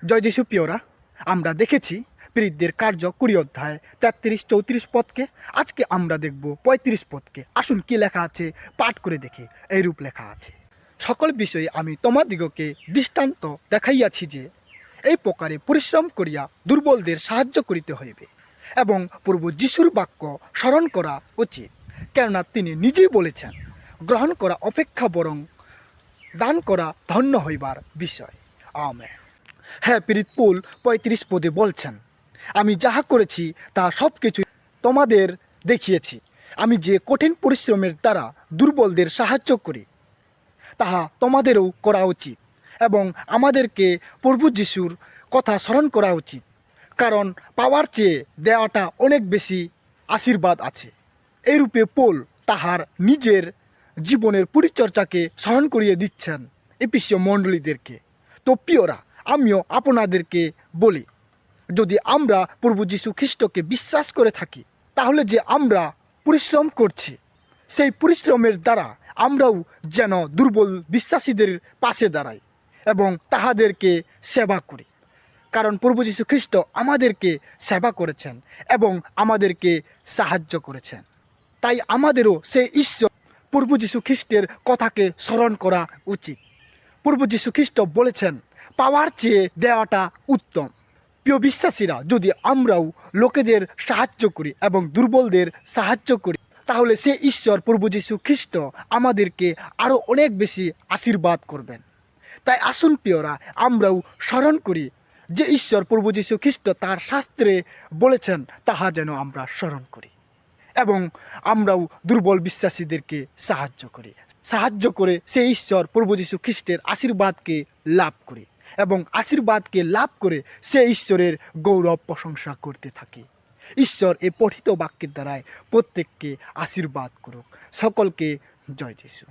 জয় যিশু প্রিয়রা, আমরা দেখেছি প্রেরিতদের কার্য 20 অধ্যায় 33-34 পদকে। আজকে আমরা দেখব 35 পদকে। আসুন কি লেখা আছে পাঠ করে দেখি। এইরূপ লেখা আছে, সকল বিষয়ে আমি তোমাদিগকে দৃষ্টান্ত দেখাইয়াছি যে এই প্রকারে পরিশ্রম করিয়া দুর্বলদের সাহায্য করিতে হইবে এবং প্রভু যিশুর বাক্য স্মরণ করা উচিত, কেননা তিনি নিজেই বলেছেন, গ্রহণ করা অপেক্ষা বরং দান করা ধন্য হইবার বিষয়। আমেন। হ্যাঁ, প্রেরিত পৌল 35 পদে বলছেন, আমি যাহা করেছি তা সব কিছু তোমাদের দেখিয়েছি। আমি যে কঠিন পরিশ্রমের দ্বারা দুর্বলদের সাহায্য করি তাহা তোমাদেরও করা উচিত এবং আমাদেরকে প্রভু যিশুর কথা স্মরণ করা উচিত, কারণ পাওয়ার চেয়ে দেওয়াটা অনেক বেশি আশীর্বাদ আছে। এইরূপে পৌল তাহার নিজের জীবনের পরিচর্যাকে স্মরণ করিয়ে দিচ্ছেন এফেসীয় মণ্ডলীদেরকে। তো প্রিয়রা, আমিও আপনাদেরকে বলি, যদি আমরা প্রভু যীশু খ্রিস্টকে বিশ্বাস করে থাকি, তাহলে যে আমরা পরিশ্রম করছি, সেই পরিশ্রমের দ্বারা আমরাও যেন দুর্বল বিশ্বাসীদের পাশে দাঁড়াই এবং তাহাদেরকে সেবা করি, কারণ প্রভু যীশু খ্রিস্ট আমাদেরকে সেবা করেছেন এবং আমাদেরকে সাহায্য করেছেন। তাই আমাদেরও সেই ঈশ্বর প্রভু যীশু খ্রিস্টের কথাকে স্মরণ করা উচিত। প্রভু যীশু খ্রিস্ট বলেছেন, পাওয়ার চেয়ে দেওয়াটা উত্তম। প্রিয় বিশ্বাসীরা, যদি আমরাও লোকেদের সাহায্য করি এবং দুর্বলদের সাহায্য করি, তাহলে সে ঈশ্বর প্রভু যীশু খ্রিস্ট আমাদেরকে আরও অনেক বেশি আশীর্বাদ করবেন। তাই আসুন প্রিয়রা, আমরাও স্মরণ করি যে ঈশ্বর প্রভু যীশু খ্রিস্ট তার শাস্ত্রে বলেছেন, তাহা যেন আমরা স্মরণ করি এবং আমরাও দুর্বল বিশ্বাসীদেরকে সাহায্য করে সেই ঈশ্বর প্রভু যীশু খ্রিস্টের আশীর্বাদকে লাভ করি এবং আশীর্বাদকে লাভ করে সে ঈশ্বরের গৌরব প্রশংসা করতে থাকি। ঈশ্বর এই পঠিত বাক্যের দ্বারায় প্রত্যেককে আশীর্বাদ করুক। সকলকে জয় যিশু।